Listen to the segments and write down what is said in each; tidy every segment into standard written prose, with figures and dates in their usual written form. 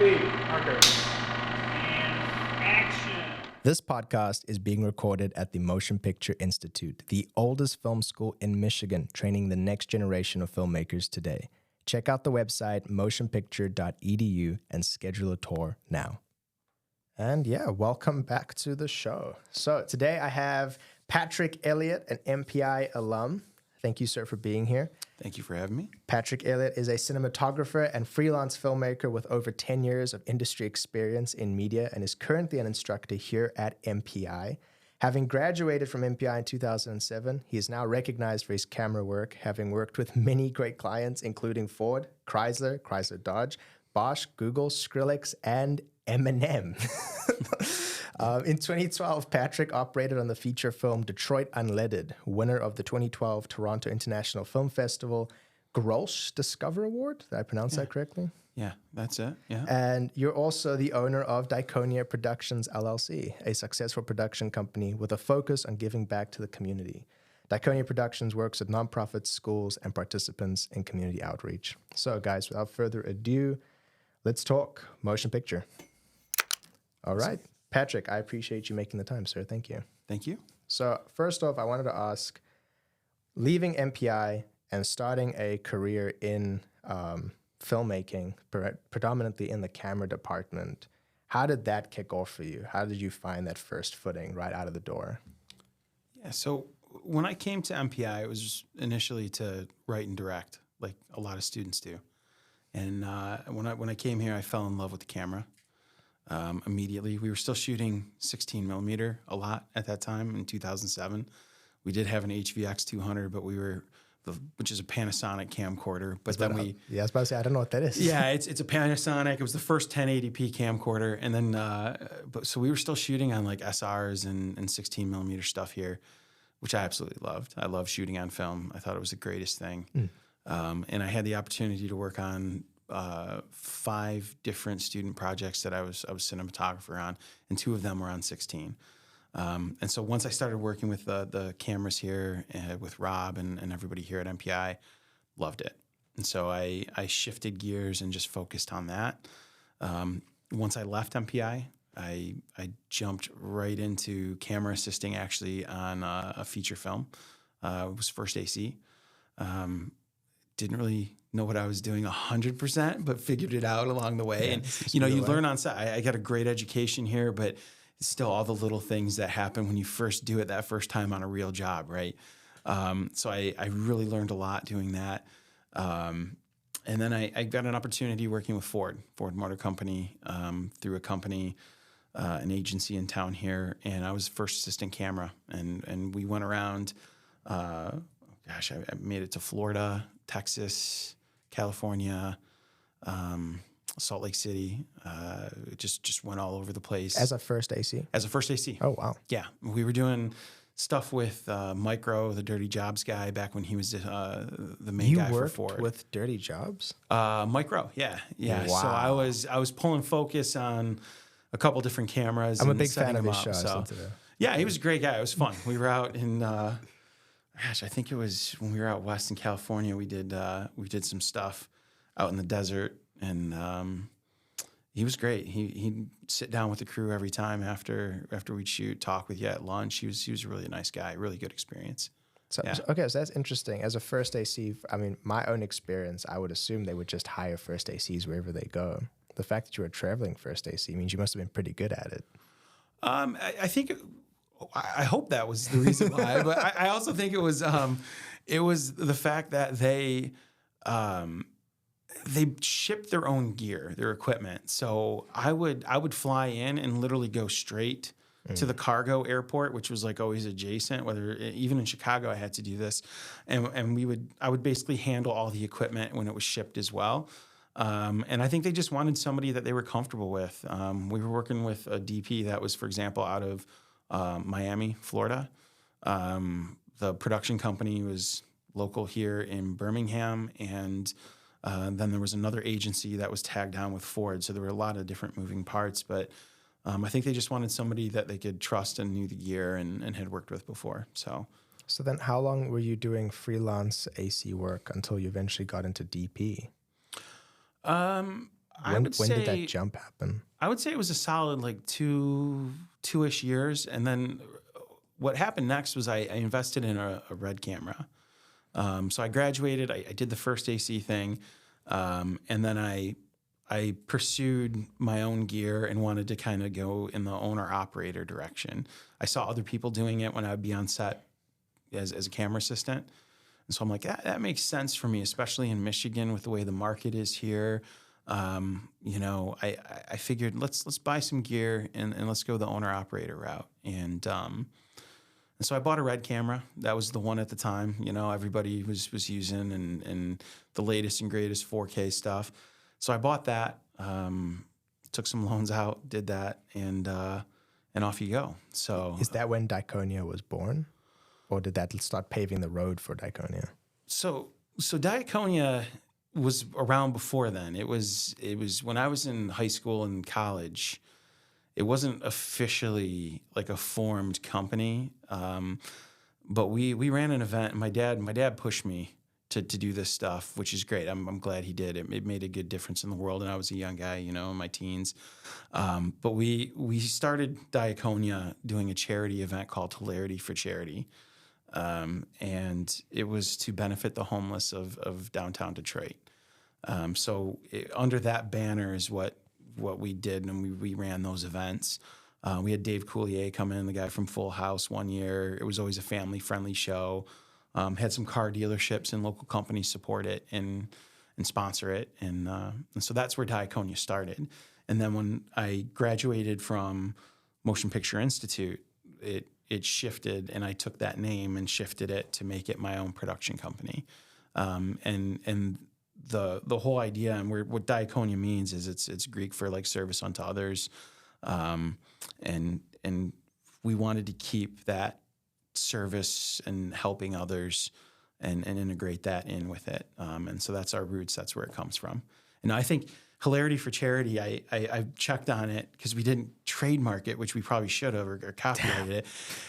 Marker. And action. This podcast is being recorded at the Motion Picture Institute, the oldest film school in Michigan, training the next generation of filmmakers today. Check out the website motionpicture.edu and schedule a tour now. And yeah, welcome back to the show. So today I have Patrick Elliott, an MPI alum. Thank you, sir, for being here. Thank you for having me. Patrick Elliott is a cinematographer and freelance filmmaker with over 10 years of industry experience in media and is currently an instructor here at MPI. Having graduated from MPI in 2007, he is now recognized for his camera work, having worked with many great clients, including Ford, Chrysler Dodge, Bosch, Google, Skrillex, and Eminem. In 2012, Patrick operated on the feature film Detroit Unleaded, winner of the 2012 Toronto International Film Festival Gross Discover Award. Did I pronounce that correctly? Yeah, that's it. Yeah. And you're also the owner of Diconia Productions, LLC, a successful production company with a focus on giving back to the community. Diconia Productions works with nonprofits, schools, and participants in community outreach. So, guys, without further ado, let's talk motion picture. All right. Patrick, I appreciate you making the time, sir. Thank you. Thank you. So first off, I wanted to ask, leaving MPI and starting a career in filmmaking, predominantly in the camera department, how did that kick off for you? How did you find that first footing right out of the door? Yeah, so when I came to MPI, it was initially to write and direct, like a lot of students do. And when I came here, I fell in love with the camera. Immediately. We were still shooting 16 millimeter a lot at that time in 2007. We did have an HVX 200, but which is a Panasonic camcorder. But then I was about to say, I don't know what that is. Yeah, it's a Panasonic. It was the first 1080p camcorder. And then, so we were still shooting on like SRs and 16 millimeter stuff here, which I absolutely loved. I love shooting on film. I thought it was the greatest thing. And I had the opportunity to work on 5 different student projects that I was cinematographer on, and 2 of them were on 16. And so once I started working with the cameras here with Rob and everybody here at MPI, loved it. And so I shifted gears and just focused on that. Once I left MPI, I jumped right into camera assisting actually on a feature film. It was First AC. Didn't really know what I was doing 100%, but figured it out along the way. Yeah, and, you learn on set. I got a great education here, but it's still all the little things that happen when you first do it that first time on a real job, right? So I really learned a lot doing that. And then I got an opportunity working with Ford Motor Company, through a company, an agency in town here. And I was first assistant camera. And we went around, I made it to Florida, Texas, California, Salt Lake City, just went all over the place. As a first AC? As a first AC. Oh, wow. Yeah. We were doing stuff with Micro, the Dirty Jobs guy, back when he was the main guy for Ford. You worked with Dirty Jobs? Micro, yeah. Wow. So I was pulling focus on a couple different cameras. I'm a big fan of his show. Yeah, he was a great guy. It was fun. We were out in... I think it was when we were out west in California. We did some stuff out in the desert, and he was great. He'd sit down with the crew every time after we'd shoot, talk with you at lunch. He was really a nice guy, really good experience. So that's interesting. As a first AC, I mean, my own experience, I would assume they would just hire first ACs wherever they go. The fact that you were traveling first AC means you must have been pretty good at it. I think. I hope that was the reason why, but I also think it was the fact that they shipped their own gear, their equipment. So I would fly in and literally go straight to the cargo airport, which was like always adjacent. Even in Chicago, I had to do this, and I would basically handle all the equipment when it was shipped as well. And I think they just wanted somebody that they were comfortable with. We were working with a DP that was, for example, out of Miami, Florida. The production company was local here in Birmingham, and then there was another agency that was tagged on with Ford. So there were a lot of different moving parts, but I think they just wanted somebody that they could trust and knew the gear and had worked with before. So then how long were you doing freelance AC work until you eventually got into DP? When did that jump happen? I would say it was a solid like two-ish years. And then what happened next was I invested in a Red camera. So I graduated, I did the first AC thing. And then I pursued my own gear and wanted to kind of go in the owner operator direction. I saw other people doing it when I would be on set as a camera assistant. And so I'm like, that makes sense for me, especially in Michigan with the way the market is here. I figured let's buy some gear and let's go the owner operator route. And so I bought a Red camera. That was the one at the time, everybody was using and the latest and greatest 4K stuff. So I bought that, took some loans out, did that, and off you go. So is that when Diaconia was born, or did that start paving the road for Diaconia? So Diaconia was around before then. It was when I was in high school and college. It wasn't officially like a formed company, but we ran an event. And my dad pushed me to do this stuff, which is great. I'm glad he did. It made a good difference in the world. And I was a young guy, in my teens. But we started Diaconia doing a charity event called Hilarity for Charity. And it was to benefit the homeless of downtown Detroit. Under that banner is what we did, and we ran those events. We had Dave Coulier come in, the guy from Full House, one year. It was always a family-friendly show. Had some car dealerships and local companies support it and sponsor it. And so that's where Diaconia started. And then when I graduated from Motion Picture Institute, it shifted, and I took that name and shifted it to make it my own production company. And the whole idea and what Diaconia means is it's Greek for like service unto others. And we wanted to keep that service and helping others and integrate that in with it. And so that's our roots. That's where it comes from. And I think Hilarity for Charity, I checked on it because we didn't trademark it, which we probably should have, or copyrighted it.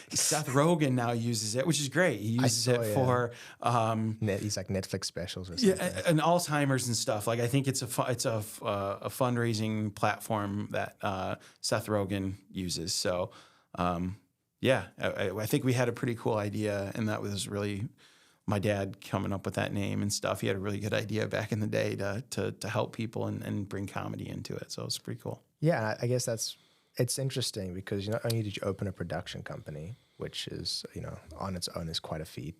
Seth Rogen now uses it, which is great. He uses it for he's like Netflix specials or something. Yeah, and Alzheimer's and stuff. Like I think it's a fundraising platform that Seth Rogen uses. So I think we had a pretty cool idea, and that was really my dad coming up with that name and stuff. He had a really good idea back in the day to help people and bring comedy into it. So it's pretty cool. Yeah, I guess it's interesting because not only did you open a production company, which is, on its own is quite a feat,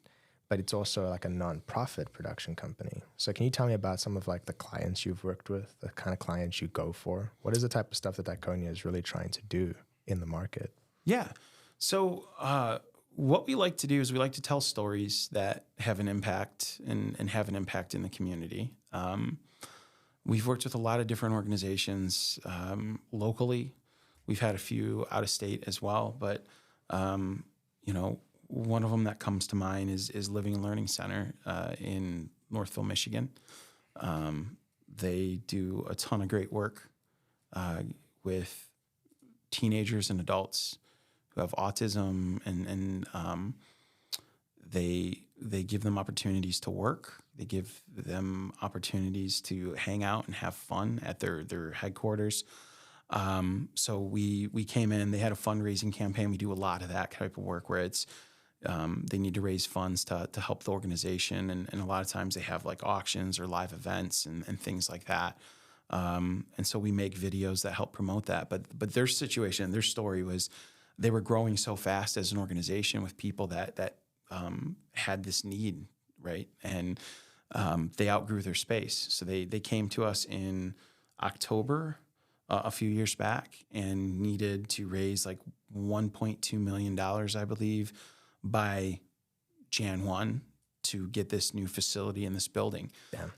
but it's also like a non-profit production company. So can you tell me about some of like the clients you've worked with, the kind of clients you go for? What is the type of stuff that Diaconia is really trying to do in the market? Yeah. So what we like to do is we like to tell stories that have an impact and have an impact in the community. We've worked with a lot of different organizations locally. We've had a few out of state as well, but one of them that comes to mind is Living and Learning Center in Northville, Michigan. They do a ton of great work with teenagers and adults who have autism, and they give them opportunities to work. They give them opportunities to hang out and have fun at their headquarters. So we came in. They had a fundraising campaign. We do a lot of that type of work where it's they need to raise funds to help the organization, and a lot of times they have like auctions or live events and things like that. And so we make videos that help promote that. But their situation, their story was, they were growing so fast as an organization with people that had this need, right? And they outgrew their space. So they came to us in October a few years back and needed to raise like $1.2 million, I believe, by Jan 1 to get this new facility in this building.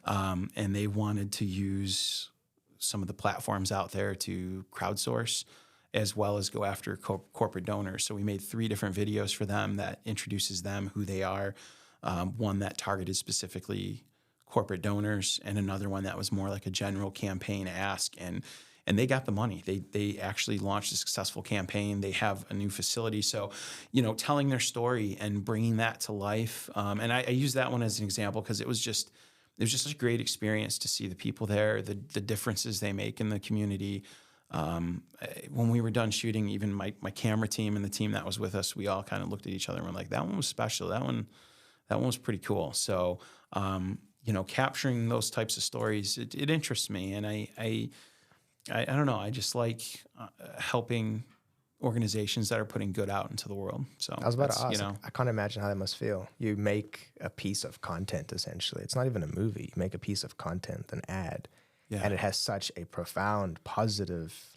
And they wanted to use some of the platforms out there to crowdsource, as well as go after corporate donors. So we made 3 different videos for them that introduces them, who they are. One that targeted specifically corporate donors, and another one that was more like a general campaign ask. And they got the money. They actually launched a successful campaign. They have a new facility. So, telling their story and bringing that to life. And I use that one as an example because it was just it was just such a great experience to see the people there, the differences they make in the community. When we were done shooting, even my camera team and the team that was with us, we all kind of looked at each other and were like, that one was special. That one was pretty cool. So, capturing those types of stories, it interests me. And I don't know. I just like helping organizations that are putting good out into the world. So I was about to ask, I can't imagine how that must feel. You make a piece of content, essentially. It's not even a movie. You make a piece of content, an ad, and it has such a profound, positive,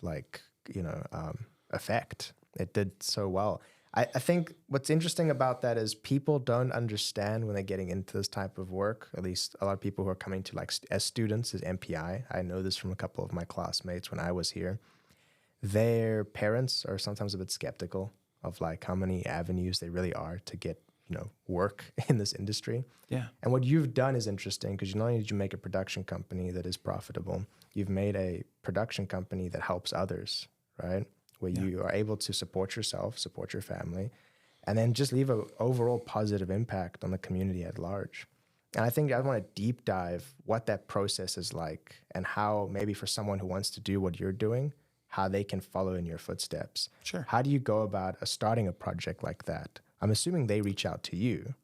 effect. It did so well. I think what's interesting about that is people don't understand when they're getting into this type of work, at least a lot of people who are coming to as students as MPI. I know this from a couple of my classmates when I was here. Their parents are sometimes a bit skeptical of how many avenues they really are to get, work in this industry. Yeah. And what you've done is interesting because not only did you make a production company that is profitable, you've made a production company that helps others, right? Where you are able to support yourself, support your family, and then just leave an overall positive impact on the community at large. And I think I want to deep dive what that process is like and how maybe for someone who wants to do what you're doing, how they can follow in your footsteps. Sure. How do you go about starting a project like that? I'm assuming they reach out to you.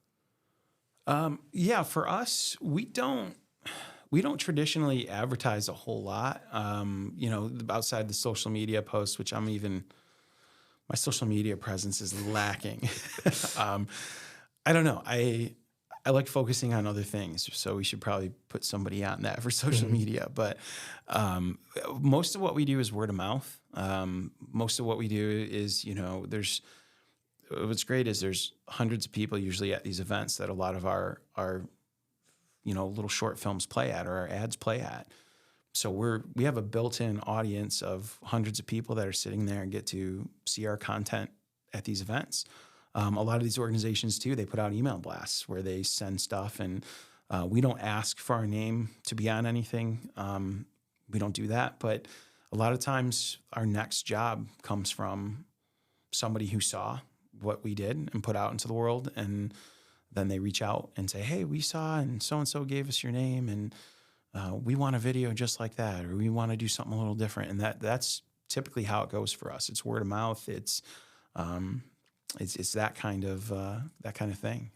For us, we don't traditionally advertise a whole lot, outside the social media posts, which my social media presence is lacking. I don't know. I like focusing on other things, so we should probably put somebody on that for social media. But most of what we do is word of mouth. Most of what we do is, what's great is there's hundreds of people usually at these events that a lot of our little short films play at or our ads play at. So we have a built-in audience of hundreds of people that are sitting there and get to see our content at these events. A lot of these organizations too, they put out email blasts where they send stuff, and we don't ask for our name to be on anything. We don't do that, but a lot of times our next job comes from somebody who saw what we did and put out into the world, and then they reach out and say, hey, we saw and so gave us your name, and we want a video just like that, or we want to do something a little different. And that's typically how it goes for us. It's word of mouth. It's that kind of thing.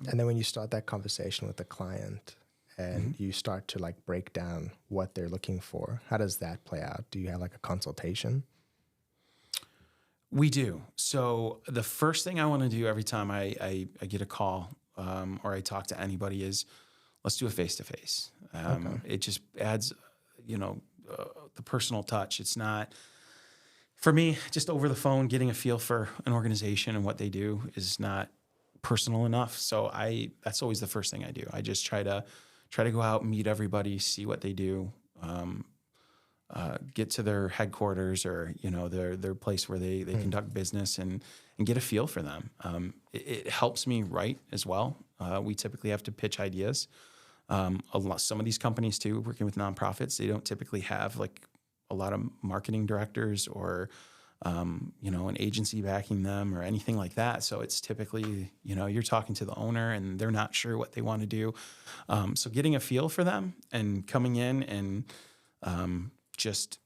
And then when you start that conversation with the client and you start to break down what they're looking for, how does that play out? Do you have a consultation? We do. So the first thing I want to do every time I get a call or I talk to anybody is let's do a face-to-face. It just adds, the personal touch. It's not, for me, just over the phone, getting a feel for an organization and what they do is not personal enough. So that's always the first thing I do. I just try to go out and meet everybody, see what they do, get to their headquarters or, their place where they conduct business and get a feel for them. It helps me write as well. We typically have to pitch ideas. Some of these companies too, working with nonprofits, they don't typically have a lot of marketing directors or, an agency backing them or anything like that. So it's typically, you're talking to the owner and they're not sure what they want to do. So getting a feel for them and coming in and just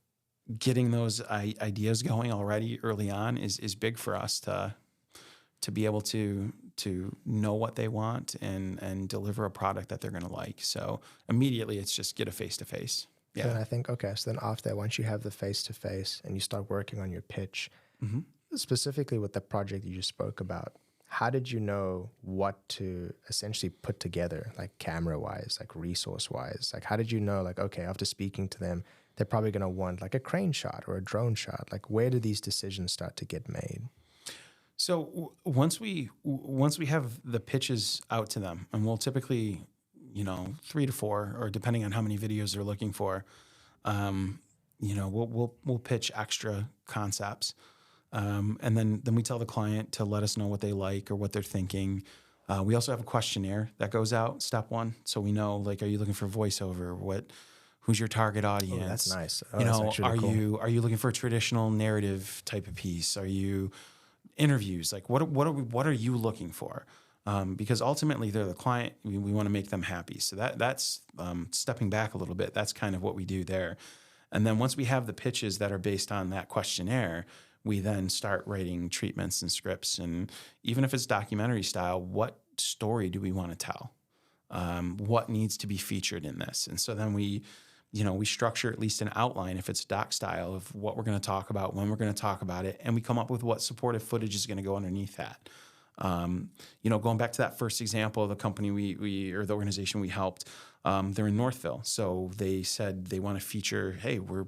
getting those ideas going already early on is big for us to be able to know what they want and deliver a product that they're going to like. So immediately it's just get a face-to-face. Yeah. And I think, so then after that, once you have the face-to-face and you start working on your pitch, specifically with the project you just spoke about, how did you know what to essentially put together, camera-wise, resource-wise? How did you know, after speaking to them, they're probably going to want a crane shot or a drone shot? Where do these decisions start to get made? So once we have the pitches out to them, and we'll typically, 3 to 4, or depending on how many videos they're looking for, we'll pitch extra concepts, and then we tell the client to let us know what they like or what they're thinking. We also have a questionnaire that goes out, step 1, so we know are you looking for voiceover? Who's your target audience? Oh, that's nice. Are you looking for a traditional narrative type of piece? Are you interviews? What are you looking for? because ultimately they're the client. We want to make them happy. So that's stepping back a little bit. That's kind of what we do there. And then once we have the pitches that are based on that questionnaire, we then start writing treatments and scripts. And even if it's documentary style, what story do we want to tell? What needs to be featured in this? And so then we structure at least an outline if it's doc style of what we're going to talk about, when we're going to talk about it, and we come up with what supportive footage is going to go underneath that. Going back to that first example of the company we or the organization we helped, they're in Northville. So they said they want to feature, hey, we're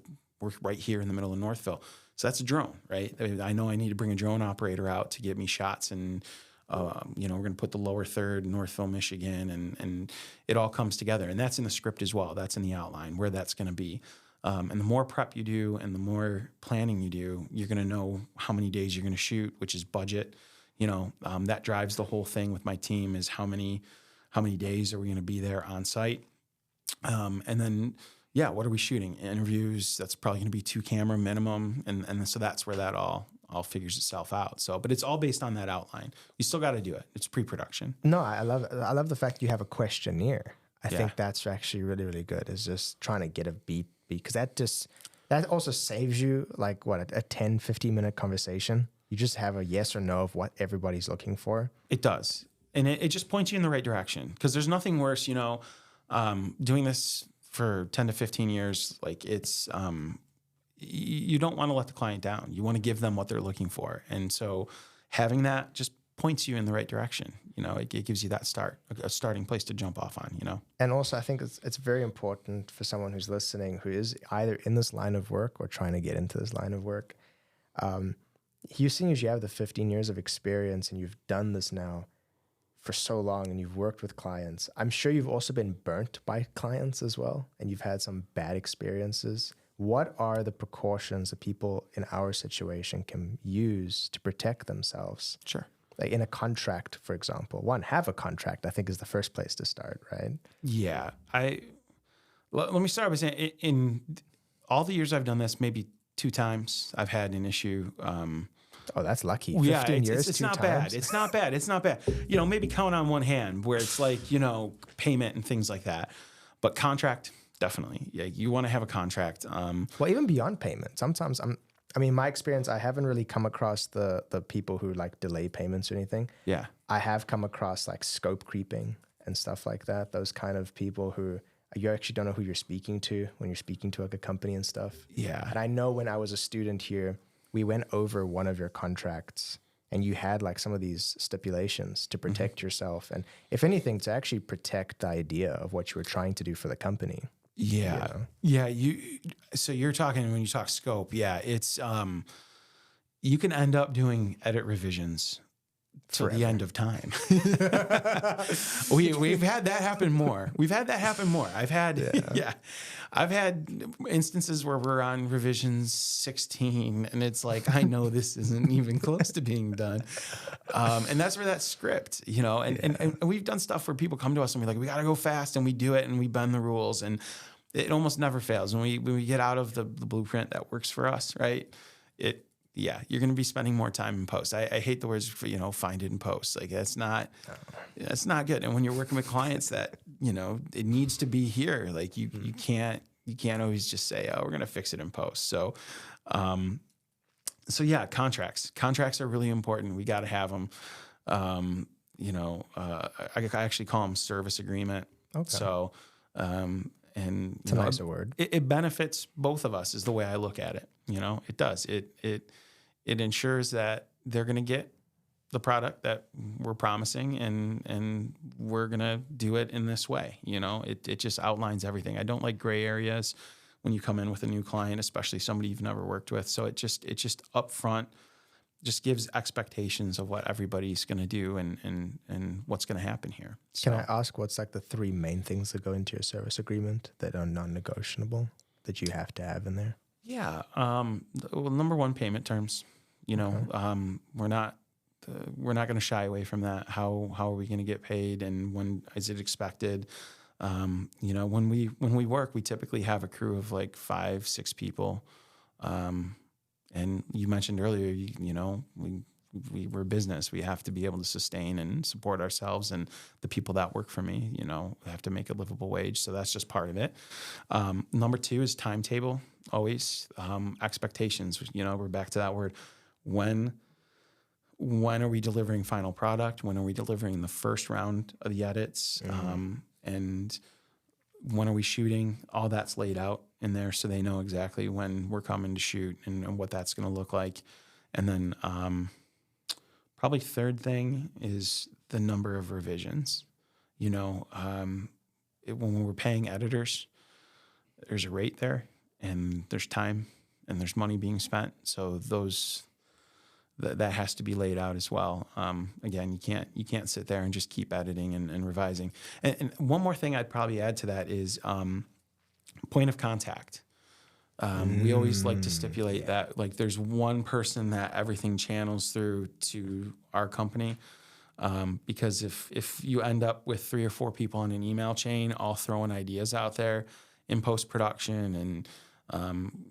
right here in the middle of Northville. So that's a drone, right? I know I need to bring a drone operator out to get me shots, and we're going to put the lower third, Northville, Michigan, and it all comes together. And that's in the script as well. That's in the outline where that's going to be. And the more prep you do and the more planning you do, you're going to know how many days you're going to shoot, which is budget. That drives the whole thing with my team is how many days are we going to be there on site? And then, what are we shooting? Interviews, that's probably going to be 2 camera minimum. And so that's where that all figures itself out. So, but it's all based on that outline. You still got to do it. It's pre-production. No, I love the fact you have a questionnaire. I think that's actually really, really good. Is just trying to get a beat because that also saves you like a 10, 15-minute conversation. You just have a yes or no of what everybody's looking for. It does. And it just points you in the right direction because there's nothing worse, doing this for 10 to 15 years. Like it's, you don't want to let the client down. You want to give them what they're looking for. And so having that just points you in the right direction. It gives you that a starting place to jump off on, And also I think it's very important for someone who's listening, who is either in this line of work or trying to get into this line of work. You seeing as you have the 15 years of experience and you've done this now for so long and you've worked with clients, I'm sure you've also been burnt by clients as well and you've had some bad experiences. What are the precautions that people in our situation can use to protect themselves? Sure. Like in a contract, for example. Have a contract, I think is the first place to start, right? Yeah. Let me start by saying in all the years I've done this, maybe 2 times I've had an issue. Oh, that's lucky. 15 years, it's 2 not times. bad. It's not bad. It's not bad. Maybe count on one hand where it's like, payment and things like that. But contract, definitely. Yeah, you want to have a contract. Well, even beyond payment. Sometimes my experience, I haven't really come across the people who like delay payments or anything. Yeah. I have come across like scope creeping and stuff like that. Those kind of people who you actually don't know who you're speaking to when you're speaking to like a company and stuff. Yeah. And I know when I was a student here, we went over one of your contracts and you had like some of these stipulations to protect yourself. And if anything, to actually protect the idea of what you were trying to do for the company. Yeah. Yeah. So you're talking, when you talk scope, it's, you can end up doing edit revisions to the end of time. We've had that happen more. I've had instances where we're on revisions 16 and it's like, I know this isn't even close to being done. And that's where that script, and we've done stuff where people come to us and we're like, we got to go fast, and we do it and we bend the rules, and it almost never fails. When we get out of the blueprint that works for us, right? You're going to be spending more time in post. I hate the words, find it in post. Like that's not good. And when you're working with clients that, it needs to be here, like you can't always just say, oh, we're going to fix it in post. So contracts are really important. We got to have them. I actually call them service agreement. Okay. So, and it's a nicer word. It benefits both of us is the way I look at it. It does. It ensures that they're going to get the product that we're promising, and we're going to do it in this way. It just outlines everything. I don't like gray areas when you come in with a new client, especially somebody you've never worked with. So it just upfront just gives expectations of what everybody's going to do and what's going to happen here. So, can I ask what's like the 3 main things that go into your service agreement that are non-negotiable that you have to have in there? Yeah. Number 1, payment terms. Okay. We're not going to shy away from that. How are we going to get paid, and when is it expected? When we work, we typically have a crew of like 5, 6 people. And you mentioned earlier, we're a business. We have to be able to sustain and support ourselves, and the people that work for me, you know, have to make a livable wage. So that's just part of it. Number 2 is timetable. Always expectations. You know, we're back to that word. When are we delivering final product? When are we delivering the first round of the edits? And when are we shooting? All that's laid out in there, so they know exactly when we're coming to shoot and what that's going to look like. And then probably third thing is the number of revisions. You know, when we're paying editors, there's a rate there, and there's time, and there's money being spent. So that has to be laid out as well. Again, you can't sit there and just keep editing and revising. And one more thing I'd probably add to that is point of contact. We always like to stipulate that, like, there's one person that everything channels through to our company. Because if you end up with 3 or 4 people on an email chain all throwing ideas out there in post-production and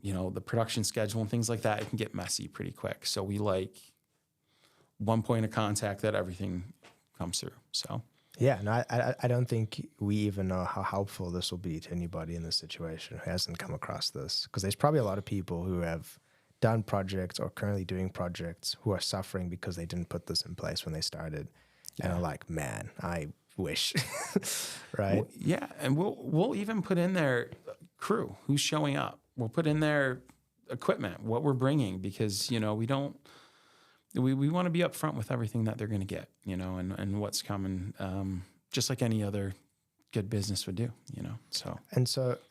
you know, the production schedule and things like that, it can get messy pretty quick. So we like one point of contact that everything comes through. So yeah, no, I don't think we even know how helpful this will be to anybody in this situation who hasn't come across this, because there's probably a lot of people who have done projects or currently doing projects who are suffering because they didn't put this in place when they started, and are like, man, I wish, right? Well, yeah, and we'll even put in there crew who's showing up. We'll put in there equipment, what we're bringing, because, you know, we want to be upfront with everything that they're going to get, you know, and what's coming, just like any other good business would do, you know. So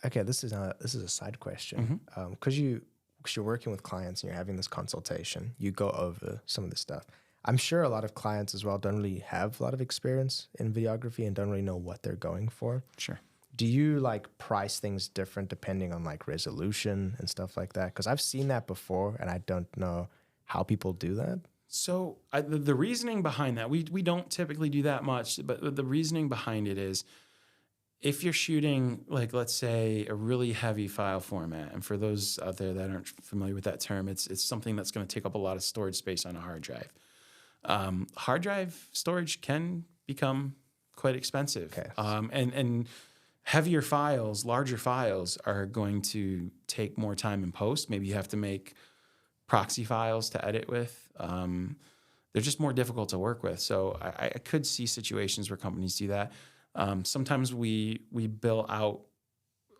okay, this is a side question, because you're working with clients and you're having this consultation, you go over some of this stuff. I'm sure a lot of clients as well don't really have a lot of experience in videography and don't really know what they're going for. Sure. Do you like price things different depending on like resolution and stuff like that? Because I've seen that before, and I don't know how people do that. So the reasoning behind that, we don't typically do that much, but the reasoning behind it is, if you're shooting, like, let's say, a really heavy file format, and for those out there that aren't familiar with that term, it's something that's going to take up a lot of storage space on a hard drive. Hard drive storage can become quite expensive. Okay. And heavier files, larger files are going to take more time in post. Maybe you have to make proxy files to edit with. They're just more difficult to work with. So I could see situations where companies do that. Sometimes we bill out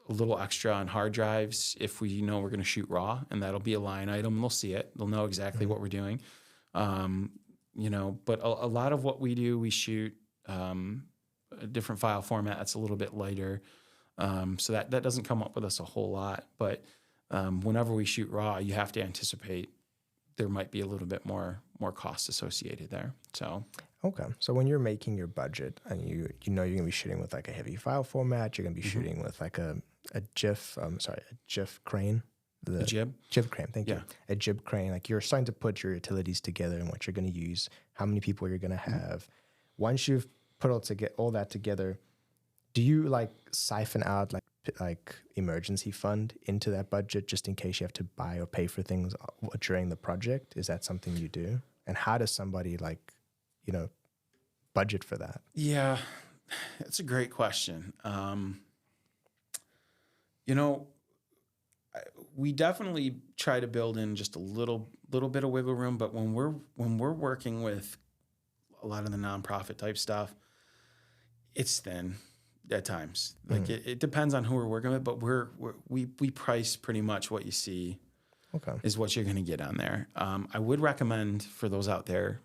a little extra on hard drives if we know we're going to shoot raw, and that'll be a line item. They'll see it. They'll know exactly what we're doing. You know, but a lot of what we do, we shoot a different file format that's a little bit lighter. So that doesn't come up with us a whole lot. But whenever we shoot raw, you have to anticipate there might be a little bit more cost associated there. So okay, so when you're making your budget and you know you're gonna be shooting with like a heavy file format, you're gonna be shooting with like a GIF crane. The jib? Jib crane, thank you. A jib crane, like you're starting to put your utilities together and what you're going to use, how many people you're going to have. Once you've put all that together, do you like siphon out like emergency fund into that budget just in case you have to buy or pay for things during the project? Is that something you do? And how does somebody like, you know, budget for that? Yeah, it's a great question. You know, we definitely try to build in just a little bit of wiggle room, but when we're working with a lot of the nonprofit type stuff, it's thin at times. Like it depends on who we're working with, but we price pretty much what you see is what you're going to get on there. I would recommend for those out there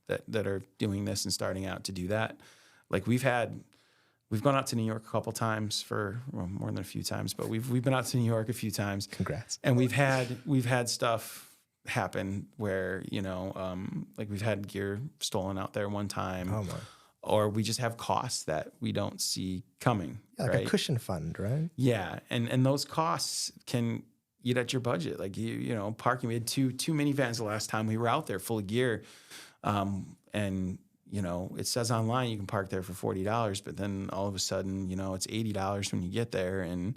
that are doing this and starting out to do that. Like we've gone out to New York a couple times more than a few times, but we've been out to New York a few times. Congrats. And we've had stuff happen where, you know, like we've had gear stolen out there one time. Oh my. Or we just have costs that we don't see coming. Yeah, like right? a cushion fund, right? Yeah. And those costs can eat at your budget. Like you know, parking, we had two minivans the last time we were out there full of gear. And you know, it says online you can park there for $40, but then all of a sudden, you know, it's $80 when you get there. And,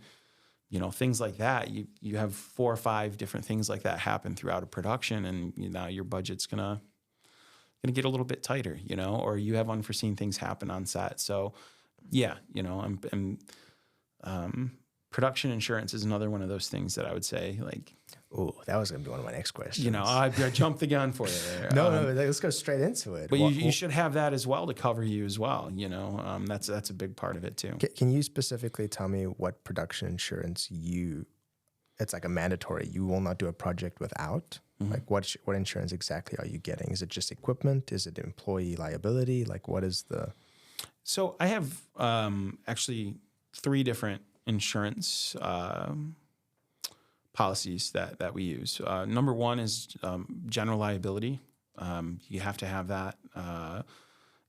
you know, things like that, you have 4 or 5 different things like that happen throughout a production, and you know, your budget's gonna going to get a little bit tighter, you know, or you have unforeseen things happen on set. So yeah, you know, production insurance is another one of those things that I would say, like, Oh, that was going to be one of my next questions. you know, I jumped the gun for you there. No, let's go straight into it. But you should have that as well to cover you as well. You know, that's a big part of it too. Can you specifically tell me what production insurance it's like a mandatory, you will not do a project without? Like what insurance exactly are you getting? Is it just equipment? Is it employee liability? Like what is the... So I have actually 3 different insurance policies that we use. Number 1 is general liability. You have to have that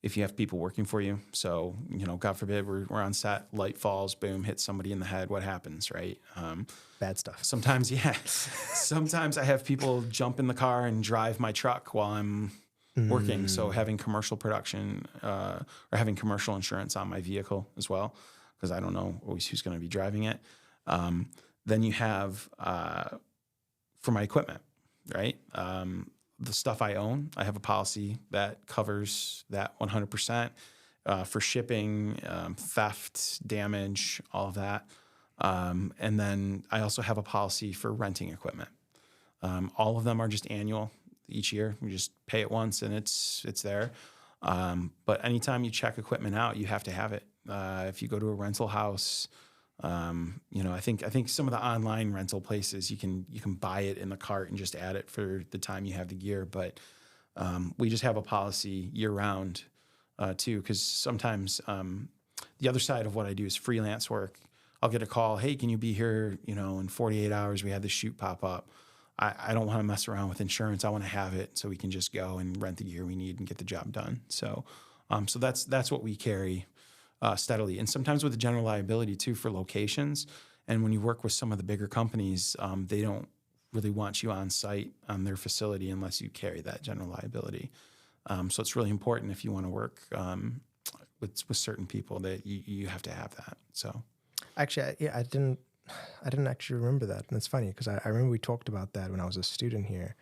if you have people working for you. So, you know, God forbid we're on set, light falls, boom, hits somebody in the head. What happens, right? Bad stuff. Sometimes, yeah. Sometimes I have people jump in the car and drive my truck while I'm working. So having commercial production or having commercial insurance on my vehicle as well, because I don't know always who's going to be driving it. Then you have for my equipment, right? The stuff I own, I have a policy that covers that 100% for shipping, theft, damage, all of that. And then I also have a policy for renting equipment. All of them are just annual each year. We just pay it once and it's there. But anytime you check equipment out, you have to have it. If you go to a rental house, you know, I think some of the online rental places you can buy it in the cart and just add it for the time you have the gear. But we just have a policy year round too, because sometimes the other side of what I do is freelance work. I'll get a call, hey, can you be here? You know, in 48 hours we had this shoot pop up. I don't want to mess around with insurance. I want to have it so we can just go and rent the gear we need and get the job done. So, so that's what we carry steadily. And sometimes with the general liability too for locations. And when you work with some of the bigger companies, they don't really want you on site on their facility unless you carry that general liability. So it's really important if you want to work with certain people that you have to have that. So actually, yeah, I didn't actually remember that. And it's funny because I remember we talked about that when I was a student here.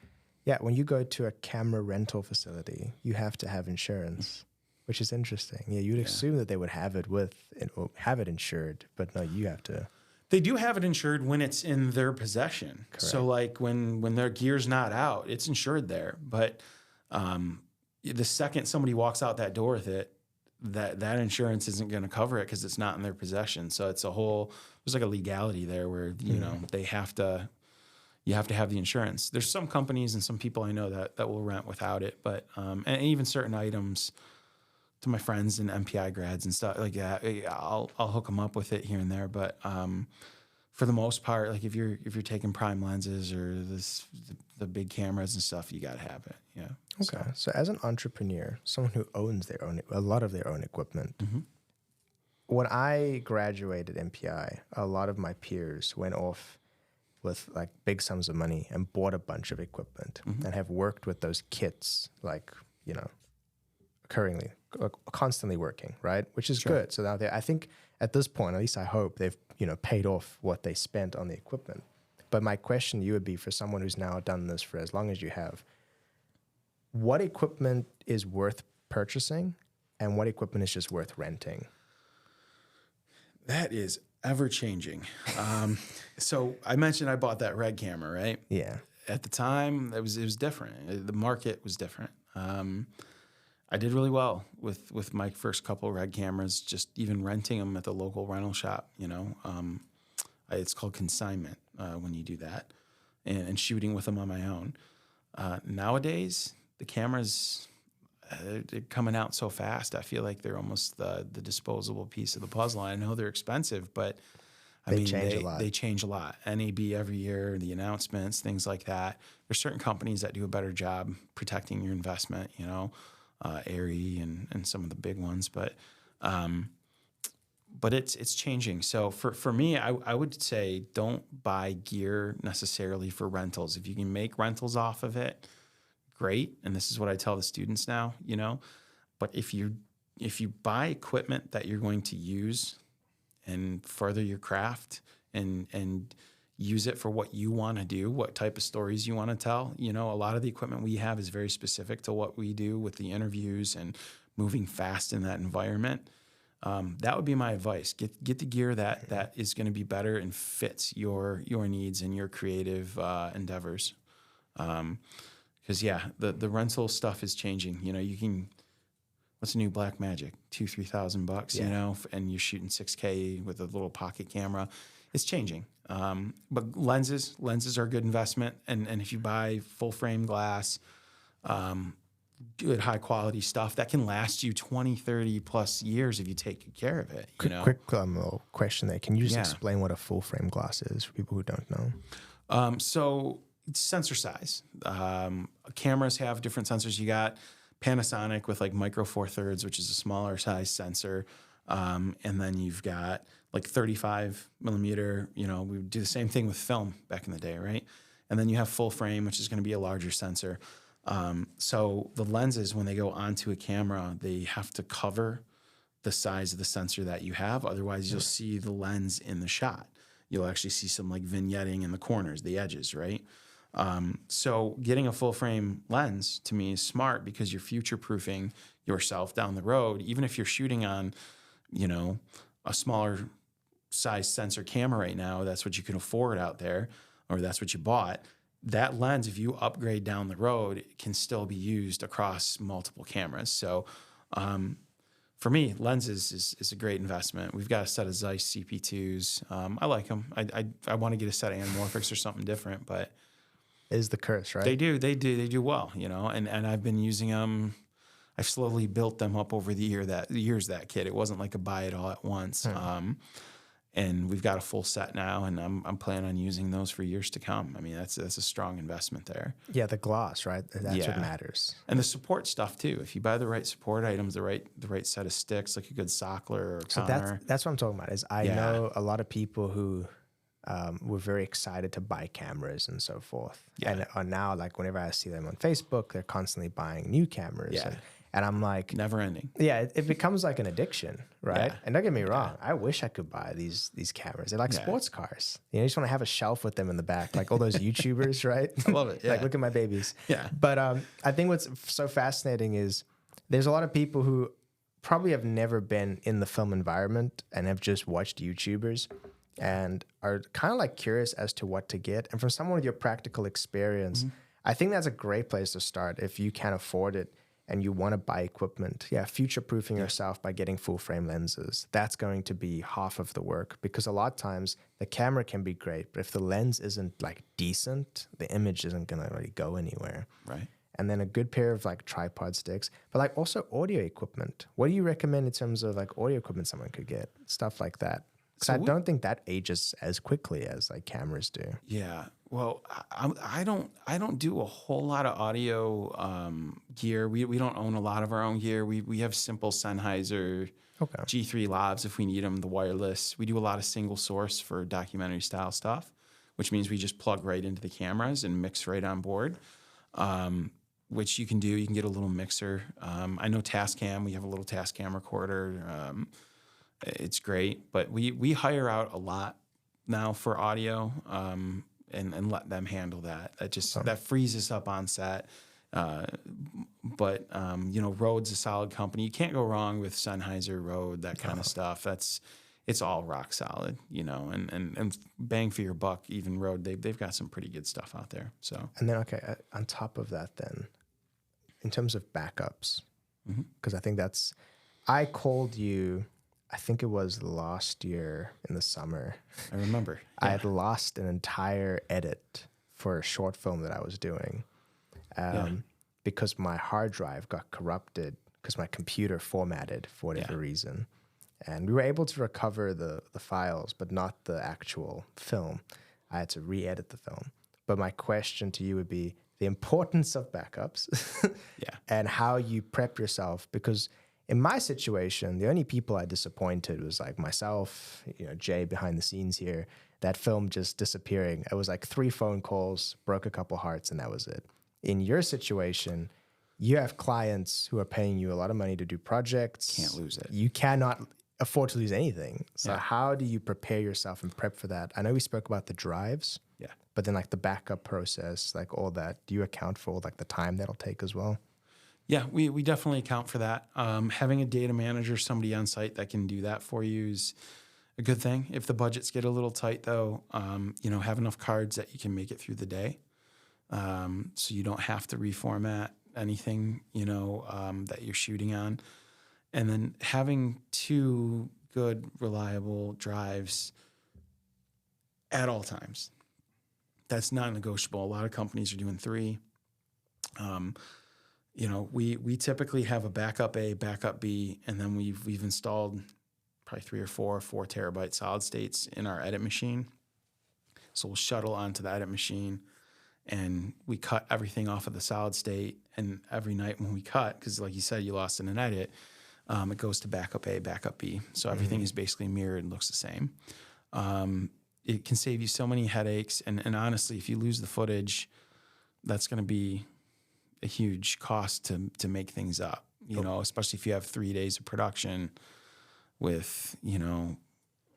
Yeah, when you go to a camera rental facility, you have to have insurance. Which is interesting. Yeah, you'd assume that they would have it have it insured, but no, you have to. They do have it insured when it's in their possession. Correct. So like when their gear's not out, it's insured there. But the second somebody walks out that door with it, that insurance isn't going to cover it because it's not in their possession. So it's there's like a legality there where you know you have to have the insurance. There's some companies and some people I know that will rent without it, but and even certain items. To my friends and MPI grads and stuff like that, I'll hook them up with it here and there. But for the most part, like if you're taking prime lenses or the big cameras and stuff, you gotta have it. Yeah. Okay. So as an entrepreneur, someone who owns a lot of their own equipment, when I graduated MPI, a lot of my peers went off with like big sums of money and bought a bunch of equipment and have worked with those kits, like, you know, constantly working, right? Which is good. So now I think at this point, at least I hope they've, you know, paid off what they spent on the equipment. But my question to you would be, for someone who's now done this for as long as you have, what equipment is worth purchasing and what equipment is just worth renting? That is ever changing. So I mentioned I bought that Red camera, right? Yeah. At the time, it was different. The market was different. I did really well with my first couple Red cameras, just even renting them at the local rental shop. You know, it's called consignment when you do that, and shooting with them on my own. Nowadays, the cameras they're coming out so fast. I feel like they're almost the disposable piece of the puzzle. I know they're expensive, but they change a lot. They change a lot. NAB every year, the announcements, things like that. There's certain companies that do a better job protecting your investment. You know. Airy and some of the big ones, but it's changing. So for me, I would say don't buy gear necessarily for rentals. If you can make rentals off of it, great. And this is what I tell the students now, you know. But if you buy equipment that you're going to use and further your craft and use it for what you want to do, what type of stories you want to tell. You know, a lot of the equipment we have is very specific to what we do with the interviews and moving fast in that environment. That would be my advice. Get the gear that is going to be better and fits your needs and your creative endeavors. Because the rental stuff is changing. You know, you can. What's a new Blackmagic? $2,000-3,000, you know, and you're shooting 6K with a little pocket camera. It's changing. But lenses are a good investment. And if you buy full frame glass, good high quality stuff that can last you 20, 30 plus years if you take good care of it. Quick little question there. Can you just explain what a full frame glass is for people who don't know? So it's sensor size. Cameras have different sensors. You got Panasonic with like micro four thirds, which is a smaller size sensor. And then you've got like 35 millimeter, you know, we would do the same thing with film back in the day, right? And then you have full frame, which is going to be a larger sensor. So the lenses, when they go onto a camera, they have to cover the size of the sensor that you have. Otherwise, you'll see the lens in the shot. You'll actually see some like vignetting in the corners, the edges, right? So getting a full frame lens to me is smart because you're future proofing yourself down the road. Even if you're shooting on, you know, a smaller size sensor camera right now, that's what you can afford out there, or that's what you bought. That lens, if you upgrade down the road, it can still be used across multiple cameras. So for me, lenses is a great investment. We've got a set of Zeiss CP2s. I like them. I want to get a set of anamorphics or something different, but is the curse, right? They do well, you know, and I've been using them. I've slowly built them up over the years that kit. It wasn't like a buy it all at once. And we've got a full set now, and I'm planning on using those for years to come. I mean, that's a strong investment there. Yeah, the gloss, right? That's what matters. And the support stuff too. If you buy the right support items, the right set of sticks, like a good Sockler or Connor. So that's what I'm talking about. Is I know a lot of people who were very excited to buy cameras and so forth. Yeah. And are now, like, whenever I see them on Facebook, they're constantly buying new cameras. Yeah. And I'm like, never ending. Yeah, it becomes like an addiction, right? Yeah. And don't get me wrong, I wish I could buy these cameras. They're like sports cars. You know, you just want to have a shelf with them in the back, like all those YouTubers, right? I love it. Yeah. Like, look at my babies. Yeah. But I think what's so fascinating is there's a lot of people who probably have never been in the film environment and have just watched YouTubers and are kind of like curious as to what to get. And from someone with your practical experience, I think that's a great place to start if you can afford it. And you want to buy equipment, future-proofing yourself by getting full-frame lenses. That's going to be half of the work because a lot of times the camera can be great, but if the lens isn't like decent, the image isn't going to really go anywhere. Right. And then a good pair of like tripod sticks, but like also audio equipment. What do you recommend in terms of like audio equipment someone could get? Stuff like that. Because I don't think that ages as quickly as like cameras do. Yeah. Well, I don't do a whole lot of audio gear. We don't own a lot of our own gear. We have simple Sennheiser G3 lavs if we need them, the wireless. We do a lot of single source for documentary style stuff, which means we just plug right into the cameras and mix right on board, which you can do. You can get a little mixer. I know Tascam. We have a little Tascam recorder. It's great, but we hire out a lot now for audio. And let them handle that. That frees us up on set. But you know, Rode's a solid company. You can't go wrong with Sennheiser, Rode, that kind of stuff. It's all rock solid, you know, and bang for your buck. Even Rode, they've got some pretty good stuff out there. So and then on top of that, then in terms of backups, because I think I called you. I think it was last year in the summer. I remember. I had lost an entire edit for a short film that I was doing because my hard drive got corrupted because my computer formatted for whatever reason. And we were able to recover the files, but not the actual film. I had to re-edit the film. But my question to you would be the importance of backups and how you prep yourself, because in my situation, the only people I disappointed was like myself, you know, Jay behind the scenes here, that film just disappearing. It was like 3 phone calls, broke a couple hearts, and that was it. In your situation, you have clients who are paying you a lot of money to do projects. Can't lose it. You cannot afford to lose anything. So Yeah. how do you prepare yourself and prep for that? I know we spoke about the drives, Yeah. but then like the backup process, like all that, do you account for like the time that'll take as well? Yeah, we definitely account for that. Having a data manager, somebody on site that can do that for you is a good thing. If the budgets get a little tight, though, have enough cards that you can make it through the day, so you don't have to reformat anything, that you're shooting on. And then having 2 good, reliable drives at all times. That's non-negotiable. A lot of companies are doing 3. We typically have a backup A, backup B, and then we've installed probably 3 or 4 terabyte solid states in our edit machine. So we'll shuttle onto the edit machine, and we cut everything off of the solid state. And every night when we cut, because like you said, you lost in an edit, it goes to backup A, backup B. So everything is basically mirrored and looks the same. It can save you so many headaches. And honestly, if you lose the footage, that's going to be a huge cost to make things up, especially if you have 3 days of production with,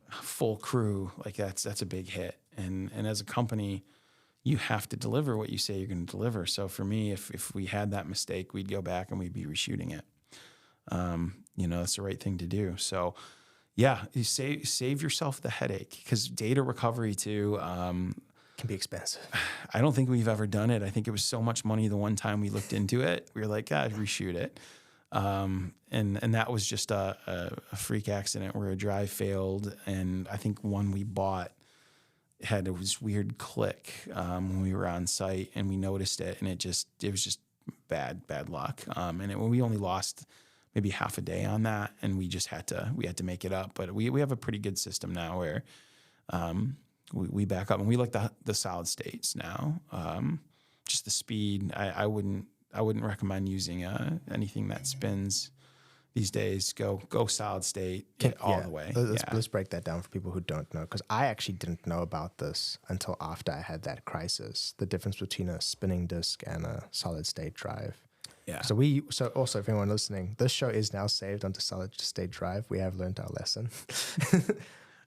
full crew. Like that's a big hit. And as a company, you have to deliver what you say you're going to deliver. So for me, if we had that mistake, we'd go back and we'd be reshooting it. That's the right thing to do. So yeah, you save yourself the headache, because data recovery too, Can be expensive. I don't think we've ever done it. I think it was so much money the one time we looked into it. We were like, reshoot it. And that was just a freak accident where a drive failed. And I think one we bought had this weird click when we were on site, and we noticed it, and it was just bad luck. We only lost maybe half a day on that, and we had to make it up. But we have a pretty good system now where we back up, and we like the solid states now. Just the speed. I wouldn't recommend using anything that spins these days. Go solid state all the way. Let's break that down for people who don't know, because I actually didn't know about this until after I had that crisis. The difference between a spinning disk and a solid state drive. Yeah. So also, if anyone listening, this show is now saved onto solid state drive. We have learned our lesson.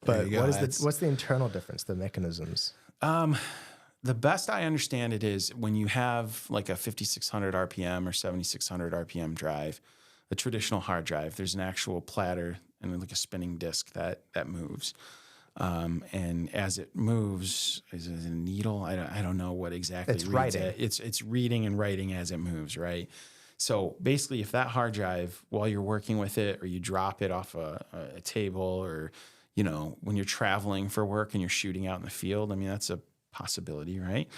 But what's the internal difference, the mechanisms? The best I understand it is when you have like a 5600 RPM or 7600 RPM drive, a traditional hard drive, there's an actual platter and like a spinning disc that moves. And as it moves, is it a needle? I don't know what exactly it's reads writing. it. It's reading and writing as it moves, right? So basically, if that hard drive, while you're working with it, or you drop it off a table, or when you're traveling for work and you're shooting out in the field, I mean, that's a possibility, right?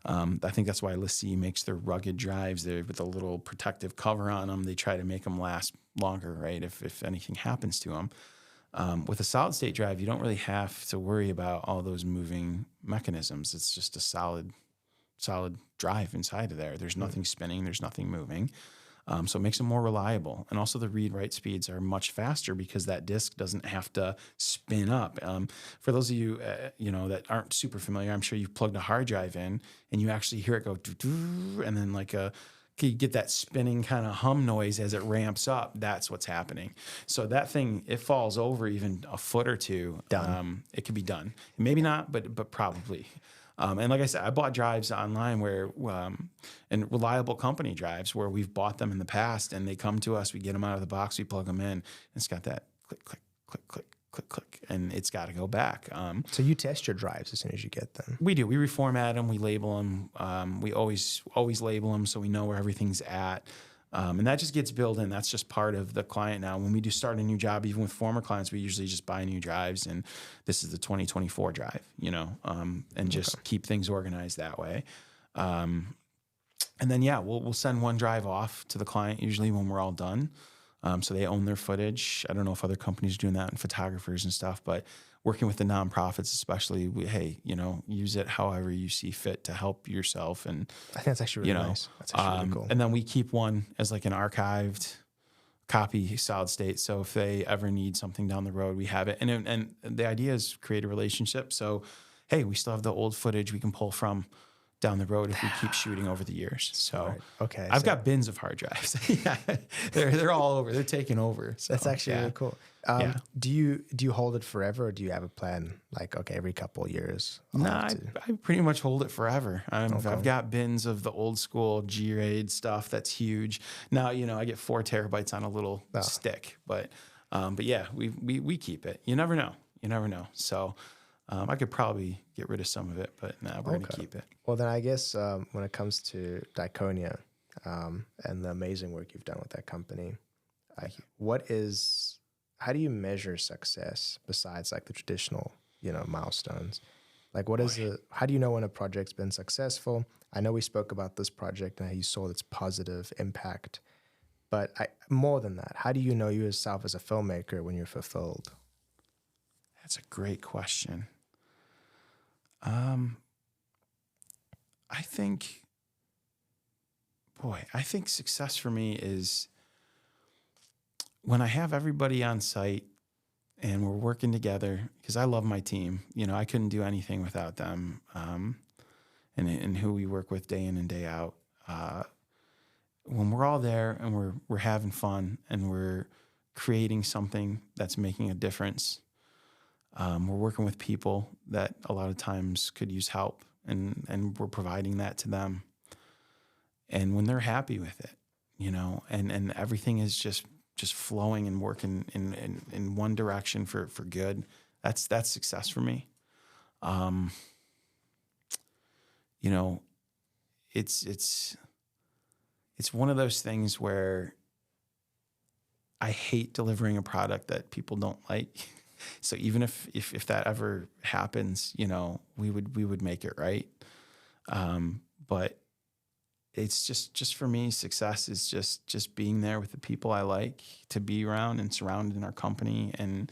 I think that's why LaCie makes their rugged drives there with a little protective cover on them. They try to make them last longer, right? If anything happens to them. With a solid state drive, you don't really have to worry about all those moving mechanisms. It's just a solid drive inside of there. There's nothing spinning. There's nothing moving. So it makes them more reliable. And also the read-write speeds are much faster because that disk doesn't have to spin up. For those of you, that aren't super familiar, I'm sure you've plugged a hard drive in and you actually hear it go doo-doo, and then you get that spinning kind of hum noise as it ramps up. That's what's happening. So that thing, it falls over even a foot or two. Done. It could be done. Maybe not, but probably. And like I said, I bought drives online and reliable company drives where we've bought them in the past, and they come to us, we get them out of the box, we plug them in, and it's got that click, click, click, click, click, click, and it's got to go back. So you test your drives as soon as you get them? We do. We reformat them, we label them. We always label them so we know where everything's at. And that just gets built in. That's just part of the client now. When we do start a new job, even with former clients, we usually just buy new drives, and this is the 2024 drive, and just keep things organized that way. And then, we'll send one drive off to the client usually when we're all done. So they own their footage. I don't know if other companies are doing that, and photographers and stuff, but working with the nonprofits, especially, use it however you see fit to help yourself. And I think that's actually really nice. That's actually really cool. And then we keep one as like an archived copy, solid state. So if they ever need something down the road, we have it. And the idea is create a relationship. So, hey, we still have the old footage we can pull from down the road if we keep shooting over the years. So Right. Okay. I've so got bins of hard drives. Yeah, they're all over. They're taking over. So, that's actually yeah. really cool. Yeah. Do you hold it forever, or do you have a plan like, okay, every couple of years? No, I pretty much hold it forever. Okay. I've got bins of the old school G-RAID stuff that's huge. Now, I get 4 terabytes on a little stick, but yeah, we keep it. You never know. You never know. So I could probably get rid of some of it, but we're going to keep it. Well, then I guess when it comes to Diconia and the amazing work you've done with that company, how do you measure success besides like the traditional, milestones? Like how do you know when a project's been successful? I know we spoke about this project and how you saw its positive impact, but more than that, how do you know you yourself as a filmmaker when you're fulfilled? That's a great question. I think success for me is when I have everybody on site and we're working together, because I love my team. I couldn't do anything without them, and who we work with day in and day out. When we're all there and we're having fun and we're creating something that's making a difference, we're working with people that a lot of times could use help, and we're providing that to them. And when they're happy with it, and everything is just flowing and working in one direction for good, that's success for me. It's one of those things where I hate delivering a product that people don't like. So even if that ever happens, we would make it right. But it's just for me, success is just being there with the people I like to be around and surrounded in our company and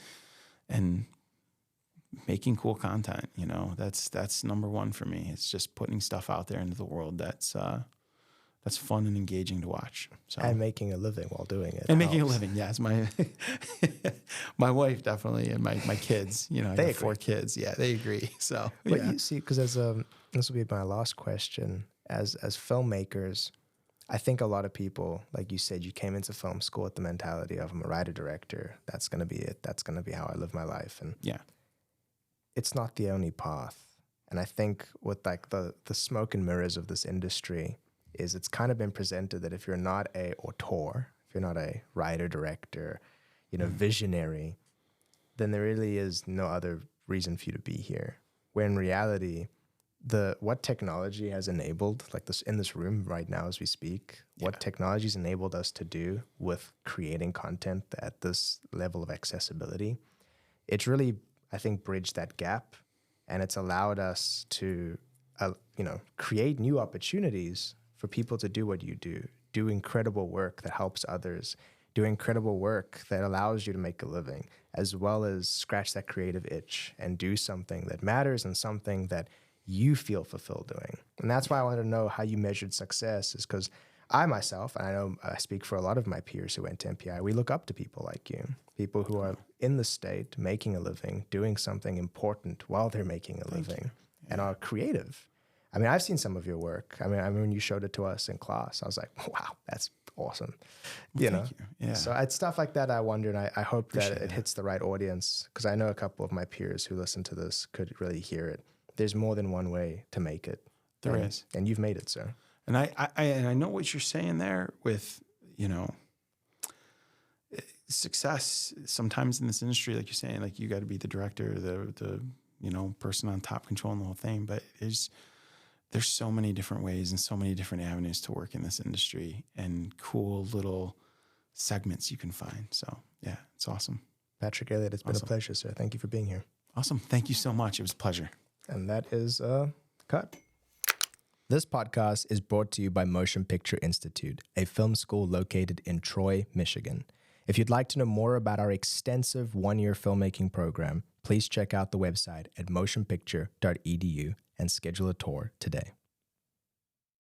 making cool content. That's number one for me. It's just putting stuff out there into the world that's fun and engaging to watch. So And making a living while doing it. And making a living, yes. My my wife definitely, and my kids. I got 4 kids. Yeah, they agree. So, but you see, because this will be my last question. As filmmakers, I think a lot of people, like you said, you came into film school with the mentality of I'm a writer director. That's gonna be it. That's gonna be how I live my life. And it's not the only path. And I think with like the smoke and mirrors of this industry is it's kind of been presented that if you're not a auteur, if you're not a writer, director, visionary, then there really is no other reason for you to be here. Where in reality, what technology has enabled, like this in this room right now as we speak, what technology's enabled us to do with creating content at this level of accessibility, it's really, I think, bridged that gap, and it's allowed us to, create new opportunities for people to do what you do incredible work that helps others, do incredible work that allows you to make a living, as well as scratch that creative itch and do something that matters and something that you feel fulfilled doing. And that's why I wanted to know how you measured success, is because I myself, and I know I speak for a lot of my peers who went to MPI, we look up to people like you, people who are in the state, making a living, doing something important while they're making a living, and are creative. I mean, I've seen some of your work. I mean, when you showed it to us in class, I was like, wow, that's awesome. Thank you. Yeah. So it's stuff like that I wonder, and I hope that it hits the right audience, because I know a couple of my peers who listen to this could really hear it. There's more than one way to make it. There is. And you've made it, sir. And I know what you're saying there with, success sometimes in this industry, like you're saying, like you got to be the director, the person on top controlling the whole thing. But there's so many different ways and so many different avenues to work in this industry, and cool little segments you can find. So yeah, it's awesome. Patrick Elliott, it's been a pleasure, sir. Thank you for being here. Awesome. Thank you so much. It was a pleasure. And that is cut. This podcast is brought to you by Motion Picture Institute, a film school located in Troy, Michigan. If you'd like to know more about our extensive one-year filmmaking program, please check out the website at motionpicture.edu and schedule a tour today.